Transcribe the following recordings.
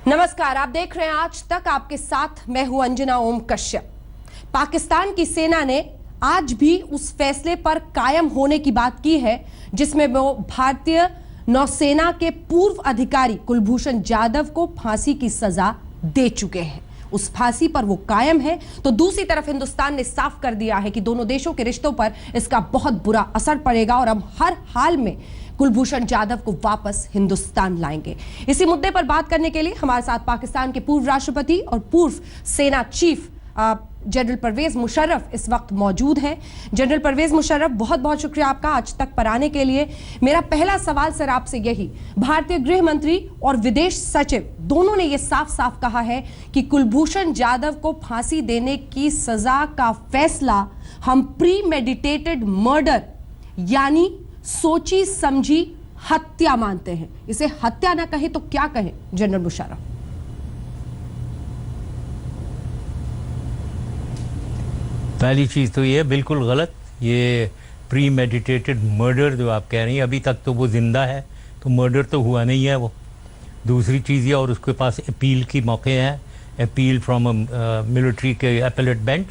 नमस्कार, आप देख रहे हैं आज तक। आपके साथ मैं हूं अंजना ओम कश्यप। पाकिस्तान की सेना ने आज भी उस फैसले पर कायम होने की बात की है जिसमें वो भारतीय नौसेना के पूर्व अधिकारी कुलभूषण जाधव को फांसी की सजा दे चुके हैं। उस फांसी पर वो कायम है। तो दूसरी तरफ हिंदुस्तान ने साफ कर दिया है कि दोनों देशों के रिश्तों पर इसका बहुत बुरा असर पड़ेगा और हम हर हाल में कुलभूषण जाधव को वापस हिंदुस्तान लाएंगे। इसी मुद्दे पर बात करने के लिए हमारे साथ पाकिस्तान के पूर्व राष्ट्रपति और पूर्व सेना चीफ जनरल परवेज मुशर्रफ इस वक्त मौजूद हैं। जनरल परवेज मुशर्रफ, बहुत बहुत शुक्रिया आपका आज तक पर आने के लिए। मेरा पहला सवाल सर आपसे यही, भारतीय गृह मंत्री और विदेश सचिव दोनों ने यह साफ साफ कहा है कि कुलभूषण जाधव को फांसी देने की सजा का फैसला हम प्री मेडिटेटेड मर्डर यानी सोची समझी हत्या मानते हैं। इसे हत्या ना कहे तो क्या कहें जनरल मुशर्रफ? पहली चीज़ तो ये बिल्कुल गलत, ये प्री मेडिटेटेड मर्डर जो आप कह रही हैं, अभी तक तो वो जिंदा है तो मर्डर तो हुआ नहीं है वो। दूसरी चीज़ ये, और उसके पास अपील की मौके हैं, अपील फ्रॉम मिलिट्री के अपीलेट बेंच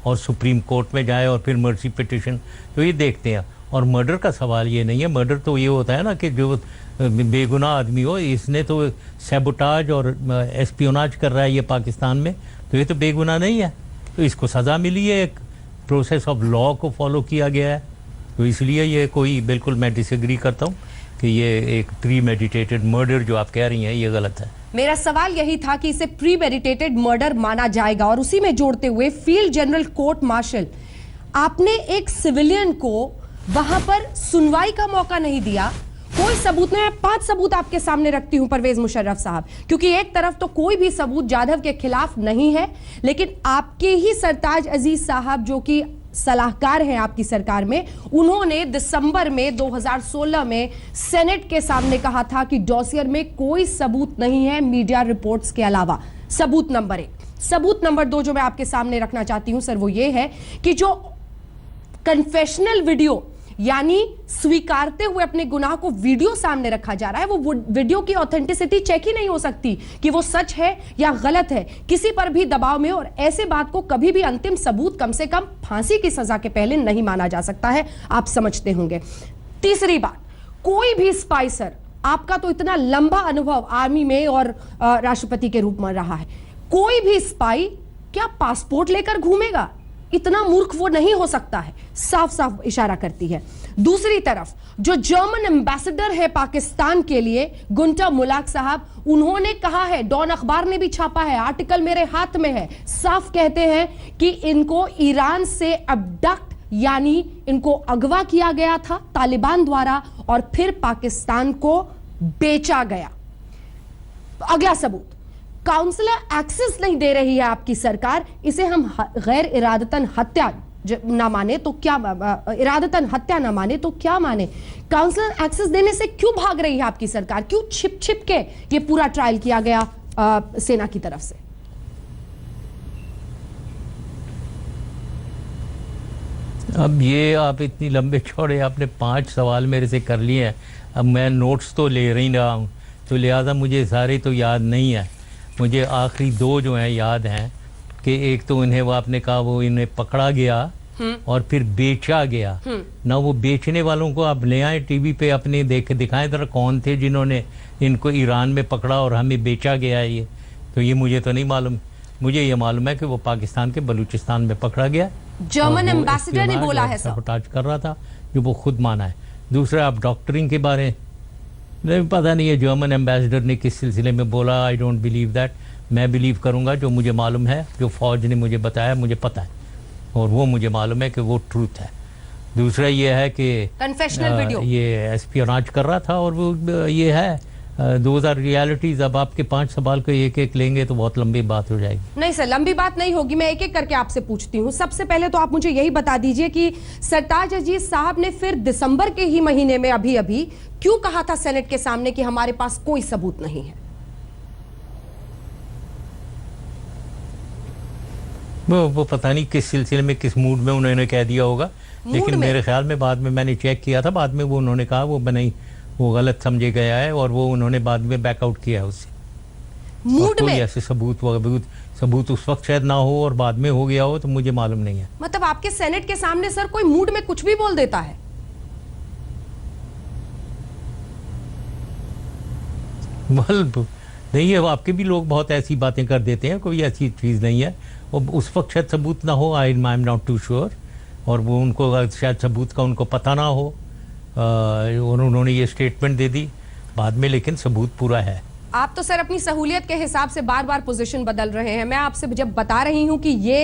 और सुप्रीम कोर्ट में जाए और फिर मर्सी पिटिशन, तो ये देखते हैं। और मर्डर का सवाल ये नहीं है, मर्डर तो ये होता है ना कि जो बेगुनाह आदमी हो, इसने तो सैबोटाज और एस्पियोनाज कर रहा है ये पाकिस्तान में, तो ये तो बेगुनाह नहीं है, तो इसको सज़ा मिली है, एक प्रोसेस ऑफ लॉ को फॉलो किया गया है। तो इसलिए ये कोई, बिल्कुल मैं डिसएग्री करता हूँ कि ये एक प्री मेडिटेटेड मर्डर जो आप कह रही हैं ये गलत है। मेरा सवाल यही था कि इसे प्री मेडिटेटेड मर्डर माना जाएगा। और उसी में जोड़ते हुए फील्ड जनरल कोर्ट मार्शल, आपने एक सिविलियन को वहां पर सुनवाई का मौका नहीं दिया, कोई सबूत नहीं। 5 सबूत आपके सामने रखती हूं परवेज मुशर्रफ साहब, क्योंकि एक तरफ तो कोई भी सबूत जाधव के खिलाफ नहीं है, लेकिन आपके ही सरताज अजीज साहब जो कि सलाहकार हैं आपकी सरकार में, उन्होंने दिसंबर में 2016 में सेनेट के सामने कहा था कि डॉसियर में कोई सबूत नहीं है मीडिया रिपोर्ट्स के अलावा। सबूत नंबर 1। सबूत नंबर 2 जो मैं आपके सामने रखना चाहती हूं सर, वो ये है कि जो कन्फेशनल वीडियो यानी स्वीकारते हुए अपने गुनाह को वीडियो सामने रखा जा रहा है, वो वीडियो की ऑथेंटिसिटी चेक ही नहीं हो सकती कि वो सच है या गलत है, किसी पर भी दबाव में। और ऐसे बात को कभी भी अंतिम सबूत, कम से कम फांसी की सजा के पहले नहीं माना जा सकता है, आप समझते होंगे। तीसरी बात, कोई भी स्पाई, सर आपका तो इतना लंबा अनुभव आर्मी में और राष्ट्रपति के रूप में रहा है, कोई भी स्पाई क्या पासपोर्ट लेकर घूमेगा? इतना मूर्ख वो नहीं हो सकता है, साफ साफ इशारा करती है। दूसरी तरफ जो जर्मन एम्बेसडर है पाकिस्तान के लिए, गुंटर मुलाक साहब, उन्होंने कहा है, डॉन अखबार ने भी छापा है, आर्टिकल मेरे हाथ में है, साफ कहते हैं कि इनको ईरान से अबडक्ट यानी इनको अगवा किया गया था तालिबान द्वारा और फिर पाकिस्तान को बेचा गया। अगला सबूत, काउंसलर एक्सेस नहीं दे रही है आपकी सरकार, इसे हम गैर इरादतन हत्या ना माने तो क्या, इरादतन हत्या ना माने तो क्या माने? काउंसलर एक्सेस देने से क्यों भाग रही है आपकी सरकार? क्यों छिप छिप के ये पूरा ट्रायल किया गया सेना की तरफ से? अब ये आप इतनी लंबे चौड़े आपने 5 सवाल मेरे से कर लिए हैं, अब मैं नोट्स तो ले रही रहा हूँ, तो लिहाजा मुझे सारे तो याद नहीं है। मुझे आखिरी 2 जो हैं याद हैं कि एक तो इन्हें, वो आपने कहा वो इन्हें पकड़ा गया और फिर बेचा गया ना। वो बेचने वालों को आप ले आए टीवी पे, अपने दिखाएं जरा कौन थे जिन्होंने इनको ईरान में पकड़ा और हमें बेचा गया ये। तो ये मुझे तो नहीं मालूम, मुझे ये मालूम है कि वो पाकिस्तान के बलूचिस्तान में पकड़ा गया। जर्मन एम्बेसडर ने बोला है सर, सपोर्ट कर रहा था, जो वो खुद माना है। दूसरा, आप डॉक्टरिंग के बारे में पता नहीं है जर्मन एम्बेसडर ने किस सिलसिले में बोला, आई डोंट बिलीव दैट। मैं बिलीव करूंगा जो मुझे मालूम है, जो फौज ने मुझे बताया, मुझे पता है और वो मुझे मालूम है कि वो ट्रूथ है। दूसरा ये है कि कन्फेशनल वीडियो ये एस्पियोनाज कर रहा था और वो ये है, दोज आर रियलिटीज। अब आपके 5 सवाल को एक एक लेंगे तो बहुत लंबी बात हो जाएगी। नहीं सर, लंबी बात नहीं होगी, मैं एक एक करके आपसे पूछती हूँ। सबसे पहले तो आप मुझे यही बता दीजिए कि सरताज अजीज साहब ने फिर दिसंबर के ही महीने में अभी अभी क्यों कहा था सेनेट के सामने कि हमारे पास कोई सबूत नहीं है? वो पता नहीं किस सिलसिले में, किस मूड में उन्होंने कह दिया होगा, लेकिन मेरे ख्याल में बाद में मैंने चेक किया था, बाद में वो उन्होंने कहा वो नहीं, वो गलत समझे गया है और वो उन्होंने बाद में बैकआउट किया है उससे। मूड कोई में। ऐसे सबूत उस वक्त शायद ना हो और बाद में हो गया हो तो मुझे मालूम नहीं है। मतलब आपके सेनेट के सामने सर कोई मूड में कुछ भी बोल देता है? नहीं है, वो आपके भी लोग बहुत ऐसी बातें कर देते हैं, कोई ऐसी चीज़ नहीं है। वो उस वक्त शायद सबूत ना हो, I am not too sure, और वो उनको शायद सबूत का उनको पता ना हो और उन्होंने ये स्टेटमेंट दे दी बाद में, लेकिन सबूत पूरा है। आप तो सर अपनी सहूलियत के हिसाब से बार बार पोजीशन बदल रहे हैं। मैं आपसे जब बता रही हूं कि ये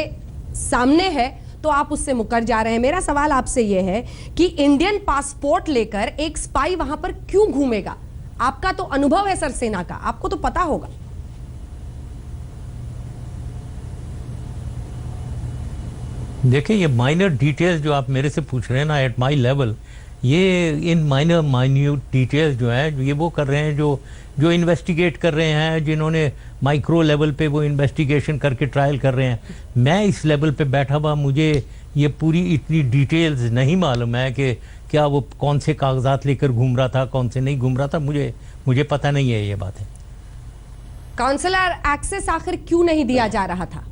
सामने है तो आप उससे मुकर जा रहे हैं। मेरा सवाल आपसे ये है कि इंडियन पासपोर्ट लेकर एक स्पाई वहां पर क्यों घूमेगा? आपका तो अनुभव है सर सेना का, आपको तो पता होगा। देखिए, ये माइनर डिटेल्स जो आप मेरे से पूछ रहे हैं ना, एट माय लेवल, ये इन माइन्यूट डिटेल्स जो हैं ये वो कर रहे हैं जो इन्वेस्टिगेट कर रहे हैं, जिन्होंने माइक्रो लेवल पे वो इन्वेस्टिगेशन करके ट्रायल कर रहे हैं। मैं इस लेवल पे बैठा हुआ, मुझे ये पूरी इतनी डिटेल्स नहीं मालूम है कि क्या वो कौन से कागजात लेकर घूम रहा था, कौन से नहीं घूम रहा था, मुझे पता नहीं है ये बात है। काउंसलर एक्सेस आखिर क्यों नहीं दिया जा रहा था?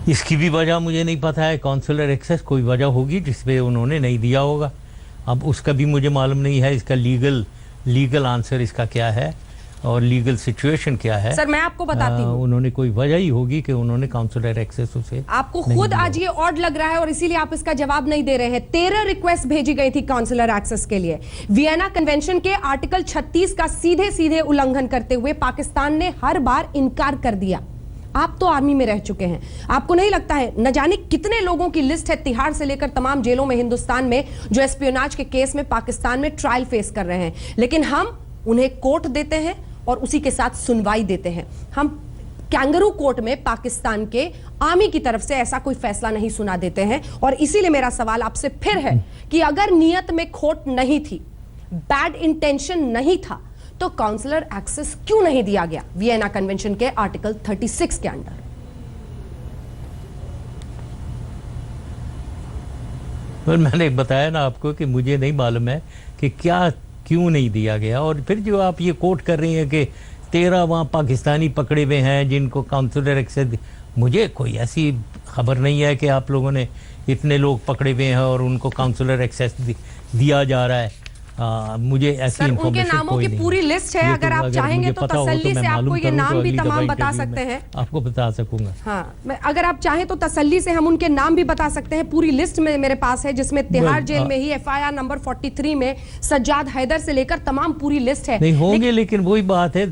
इसकी भी वजह मुझे नहीं पता है। काउंसलर एक्सेस कोई वजह होगी जिसपे उन्होंने नहीं दिया होगा, अब उसका भी मुझे मालूम नहीं है। इसका लीगल आंसर इसका क्या है और लीगल सिचुएशन क्या है। सर मैं आपको बताती हूँ, उन्होंने कोई वजह ही होगी कि उन्होंने काउंसलर एक्सेस उसे आपको खुद आज ये ऑड लग रहा है और इसीलिए आप इसका जवाब नहीं दे रहे हैं। 13 रिक्वेस्ट भेजी गई थी काउंसलर एक्सेस के लिए। वियना कन्वेंशन के आर्टिकल 36 का सीधे सीधे उल्लंघन करते हुए पाकिस्तान ने हर बार इनकार कर दिया। आप तो आर्मी में रह चुके हैं, आपको नहीं लगता है न जाने कितने लोगों की लिस्ट है तिहाड़ से लेकर तमाम जेलों में हिंदुस्तान में जो एस्पियोनाज के केस में पाकिस्तान में ट्रायल फेस कर रहे हैं, लेकिन हम उन्हें कोर्ट देते हैं और उसी के साथ सुनवाई देते हैं। हम कैंगरू कोर्ट में पाकिस्तान के आर्मी की तरफ से ऐसा कोई फैसला नहीं सुना देते हैं। और इसीलिए मेरा सवाल आपसे फिर है कि अगर नियत में खोट नहीं थी, बैड इंटेंशन नहीं था, तो काउंसलर एक्सेस क्यों नहीं दिया गया वियना कन्वेंशन के आर्टिकल 36 के अंडर? पर मैंने बताया ना आपको कि मुझे नहीं मालूम है कि क्या क्यों नहीं दिया गया। और फिर जो आप ये कोट कर रही हैं कि 13 वहाँ पाकिस्तानी पकड़े हुए हैं जिनको काउंसलर एक्सेस, मुझे कोई ऐसी खबर नहीं है कि आप लोगों ने इतने लोग पकड़े हुए हैं और उनको काउंसलर एक्सेस दिया जा रहा है। मुझे ऐसी सर उनके नामों की पूरी लिस्ट है, अगर आप चाहेंगे तो तसल्ली से आपको ये नाम भी तमाम बता सकते हैं। आपको बता सकूंगा। हाँ, अगर आप चाहें तो तसल्ली से हम उनके नाम भी बता सकते हैं। पूरी लिस्ट में मेरे पास है, जिसमें तिहाड़ जेल में ही FIR नंबर 43 में सज्जाद हैदर से लेकर तमाम पूरी लिस्ट है। नहीं होंगे, लेकिन वही बात है,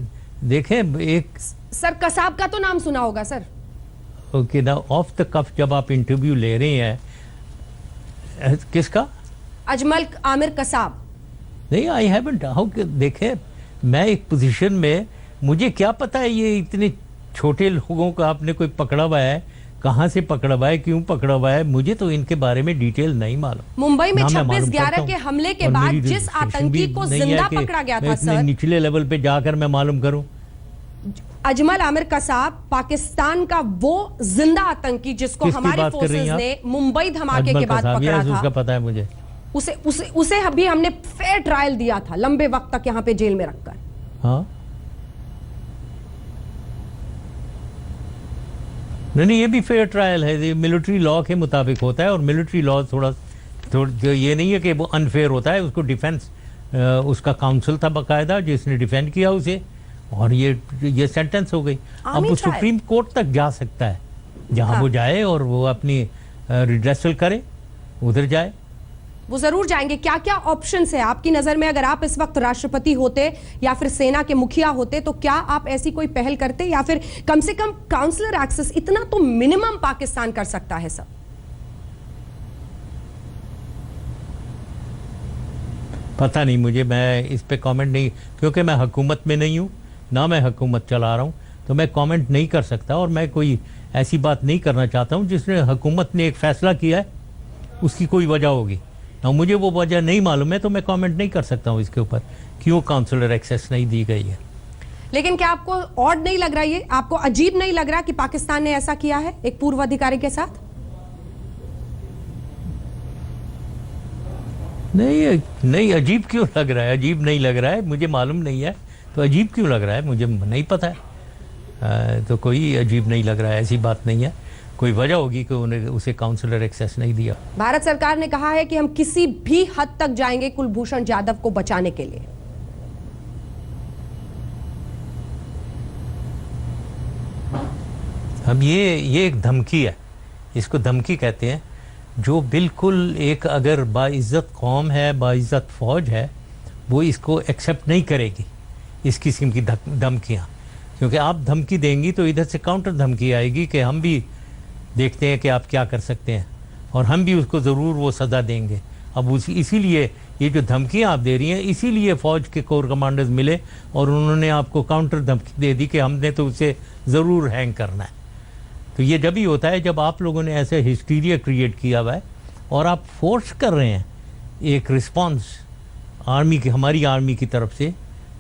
देखें एक सर कसाब का तो नाम सुना होगा सर। ओके ना, ऑफ द कफ जब आप इंटरव्यू ले रहे हैं, किसका? अजमल आमिर कसाब। नहीं, आई हैवंट। हाउ, देखें मैं एक पोजीशन में, मुझे क्या पता है ये इतने छोटे लोगों को आपने कोई पकड़ा हुआ है, कहाँ से पकड़ा हुआ है, क्यों पकड़ा हुआ है, मुझे तो इनके बारे में डिटेल नहीं मालूम। मुंबई में 26/11 के हमले के बाद जिस आतंकी को जिंदा पकड़ा गया था सर, निचले लेवल पे जाकर मैं मालूम करूं। अजमल आमिर कसाब पाकिस्तान का वो जिंदा आतंकी जिसको हमारी फोर्सेस ने मुंबई धमाके के बाद पकड़ा था। उसका पता है मुझे। उसे अभी हमने फेयर ट्रायल दिया था, लंबे वक्त तक यहां पे जेल में रखकर। हाँ, नहीं, ये भी फेयर ट्रायल है, ये मिलिट्री लॉ के मुताबिक होता है। और मिलिट्री लॉ थोड़ा ये नहीं है कि वो अनफेयर होता है। उसको डिफेंस, उसका काउंसिल था बाकायदा जिसने डिफेंड किया उसे, और ये सेंटेंस हो गई। अब वो सुप्रीम कोर्ट तक जा सकता है, जहां हाँ। वो जाए और वो अपनी रिड्रेसल करे, उधर जाए। वो जरूर जाएंगे। क्या क्या ऑप्शंस है आपकी नजर में? अगर आप इस वक्त राष्ट्रपति होते या फिर सेना के मुखिया होते तो क्या आप ऐसी कोई पहल करते, या फिर कम से कम काउंसलर एक्सेस इतना तो मिनिमम पाकिस्तान कर सकता है सब? पता नहीं मुझे, मैं इस पे कमेंट नहीं, क्योंकि मैं हुकूमत में नहीं हूँ, ना मैं हुकूमत चला रहा हूँ, तो मैं कमेंट नहीं कर सकता। और मैं कोई ऐसी बात नहीं करना चाहता हूँ जिसने हुकूमत ने एक फैसला किया है, उसकी कोई वजह होगी ना, मुझे वो वजह नहीं मालूम है, तो मैं कमेंट नहीं कर सकता हूँ इसके ऊपर क्यों काउंसलर एक्सेस नहीं दी गई है। लेकिन क्या आपको ऑड नहीं लग रहा, ये आपको अजीब नहीं लग रहा कि पाकिस्तान ने ऐसा किया है एक पूर्व अधिकारी के साथ? नहीं, अजीब क्यों लग रहा है? अजीब नहीं लग रहा है, मुझे मालूम नहीं है, तो अजीब क्यों लग रहा है? मुझे नहीं पता है। तो कोई अजीब नहीं लग रहा है, ऐसी बात नहीं है। कोई वजह होगी कि उन्हें उसे काउंसलर एक्सेस नहीं दिया। भारत सरकार ने कहा है कि हम किसी भी हद तक जाएंगे कुलभूषण जाधव को बचाने के लिए। अब ये एक धमकी है, इसको धमकी कहते हैं, जो बिल्कुल एक अगर बाइज्जत कौम है, बाइज्जत फौज है, वो इसको एक्सेप्ट नहीं करेगी, इस किस्म की धमकियाँ। क्योंकि आप धमकी देंगी तो इधर से काउंटर धमकी आएगी कि हम भी देखते हैं कि आप क्या कर सकते हैं, और हम भी उसको ज़रूर वो सज़ा देंगे। अब इसीलिए ये जो धमकियाँ आप दे रही हैं, इसीलिए फ़ौज के कोर कमांडर्स मिले और उन्होंने आपको काउंटर धमकी दे दी कि हमने तो उसे ज़रूर हैंग करना है। तो ये जब ही होता है जब आप लोगों ने ऐसे हिस्टीरिया क्रिएट किया हुआ है और आप फोर्स कर रहे हैं एक रिस्पांस आर्मी की, हमारी आर्मी की तरफ से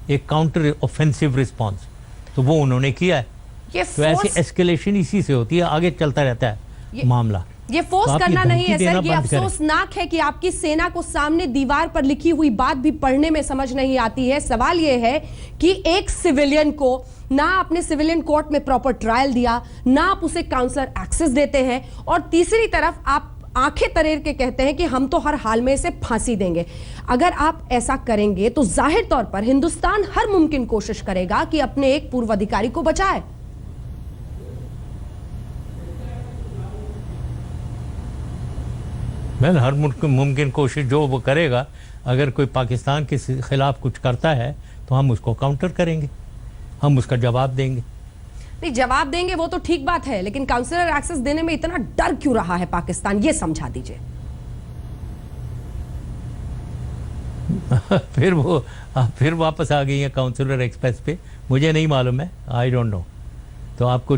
एक काउंटर ऑफेंसिव रिस्पांस, तो वो उन्होंने किया है। तो ऐसे एस्केलेशन इसी से होती है, आगे चलता रहता है मामला। ये फोर्स तो करना नहीं है सर, ये अफसोसनाक है कि आपकी सेना को सामने दीवार पर लिखी हुई बात भी पढ़ने में समझ नहीं आती है। सवाल ये है कि एक सिविलियन को ना आपने सिविलियन कोर्ट में प्रॉपर ट्रायल दिया, ना आप उसे काउंसलर एक्सेस देते हैं, और तीसरी तरफ आप आंखें तरेर के कहते हैं कि हम तो हर हाल में इसे फांसी देंगे। अगर आप ऐसा करेंगे तो जाहिर तौर पर हिंदुस्तान हर मुमकिन कोशिश करेगा कि अपने एक पूर्व अधिकारी को बचाए। मैं हर मुमकिन कोशिश जो वो करेगा, अगर कोई पाकिस्तान के खिलाफ कुछ करता है तो हम उसको काउंटर करेंगे, हम उसका जवाब देंगे। नहीं, जवाब देंगे वो तो ठीक बात है, लेकिन काउंसलर एक्सेस देने में इतना डर क्यों रहा है पाकिस्तान, ये समझा दीजिए। फिर वापस आ गई है काउंसलर एक्सप्रेस पे, मुझे नहीं मालूम है, आई डोंट नो। तो आपको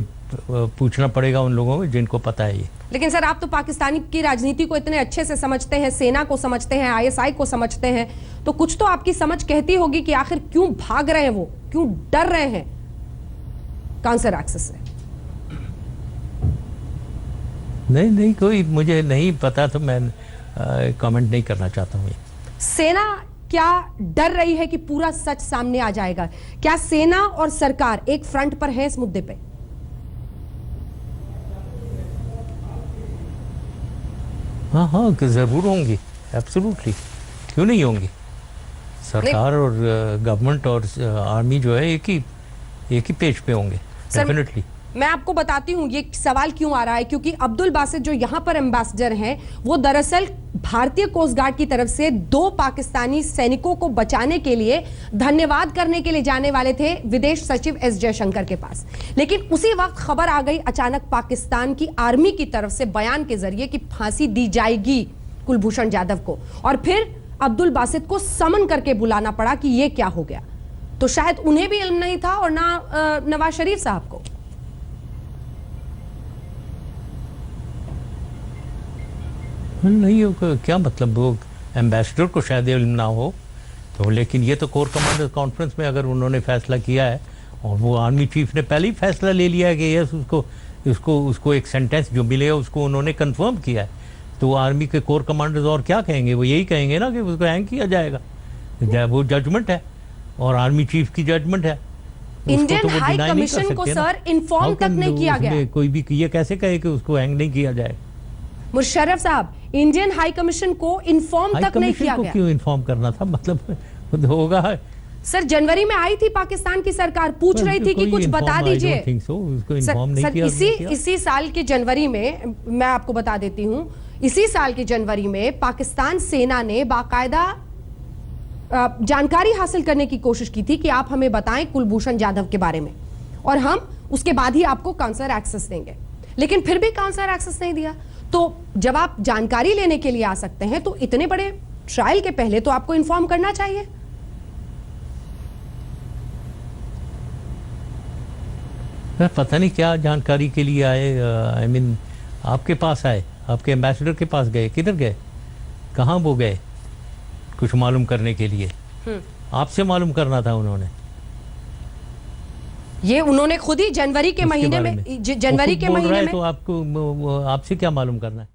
पूछना पड़ेगा उन लोगों को जिनको पता है ये। लेकिन सर, आप तो पाकिस्तानी की राजनीति को इतने अच्छे से समझते हैं, सेना को समझते हैं, आईएसआई को समझते हैं, तो कुछ तो आपकी समझ कहती होगी कि आखिर क्यों भाग रहे हैं, वो क्यों डर रहे हैं काउंसलर एक्सेस से। नहीं, कोई मुझे नहीं पता, तो मैं कमेंट नहीं करना चाहता हूँ। सेना क्या डर रही है कि पूरा सच सामने आ जाएगा? क्या सेना और सरकार एक फ्रंट पर है इस मुद्दे पे? हाँ, जरूर होंगी, एब्सोल्युटली, क्यों नहीं होंगी। सरकार और गवर्नमेंट और आर्मी जो है एक ही पेज पे होंगे, डेफिनेटली। मैं आपको बताती हूं ये सवाल क्यों आ रहा है, क्योंकि अब्दुल बासित जो यहां पर एम्बेसडर हैं, वो दरअसल भारतीय कोस्ट गार्ड की तरफ से 2 पाकिस्तानी सैनिकों को बचाने के लिए धन्यवाद करने के लिए जाने वाले थे विदेश सचिव एस जयशंकर के पास। लेकिन उसी वक्त खबर आ गई अचानक पाकिस्तान की आर्मी की तरफ से बयान के जरिए कि फांसी दी जाएगी कुलभूषण जाधव को, और फिर अब्दुल बासित को समन करके बुलाना पड़ा कि यह क्या हो गया। तो शायद उन्हें भी इल्म नहीं था और ना नवाज शरीफ साहब को। नहीं हो, क्या मतलब, वो एम्बेसडर को शायद इल्म ना हो, तो लेकिन ये तो कोर कमांडर कॉन्फ्रेंस में अगर उन्होंने फैसला किया है, और वो आर्मी चीफ ने पहले ही फैसला ले लिया है कि यस, उसको एक सेंटेंस जो मिलेगा उसको उन्होंने कंफर्म किया है, तो आर्मी के कोर कमांडर्स और क्या कहेंगे? वो यही कहेंगे ना कि उसको हैंग किया जाएगा। वो जजमेंट है और आर्मी चीफ की जजमेंट है। इंडियन हाई कमीशन को सर इन्फॉर्म तक नहीं किया गया। कोई भी ये कैसे कहे कि उसको हैंग नहीं किया जाएगा? मुशर्रफ साहब, इंडियन हाई कमीशन को इन्फॉर्म तक नहीं किया गया। क्यों इन्फॉर्म करना था? मतलब होगा सर, जनवरी में आई थी पाकिस्तान की सरकार, पूछ रही थी कि कुछ बता दीजिए। इसी साल के जनवरी में, मैं आपको बता देती हूं, इसी साल के जनवरी में पाकिस्तान सेना ने बाकायदा जानकारी हासिल करने की कोशिश की थी कि आप हमें बताएं कुलभूषण जाधव के बारे में, और हम उसके बाद ही आपको काउंसलर एक्सेस देंगे। लेकिन फिर भी काउंसलर एक्सेस नहीं दिया। तो जब आप जानकारी लेने के लिए आ सकते हैं तो इतने बड़े ट्रायल के पहले तो आपको इन्फॉर्म करना चाहिए। पता नहीं क्या जानकारी के लिए आए, आई मीन आपके पास आए, आपके एम्बेसडर के पास गए, किधर गए, कहाँ वो गए कुछ मालूम करने के लिए? आपसे मालूम करना था उन्होंने। ये उन्होंने खुद ही जनवरी के महीने में तो आपको आपसे क्या मालूम करना है?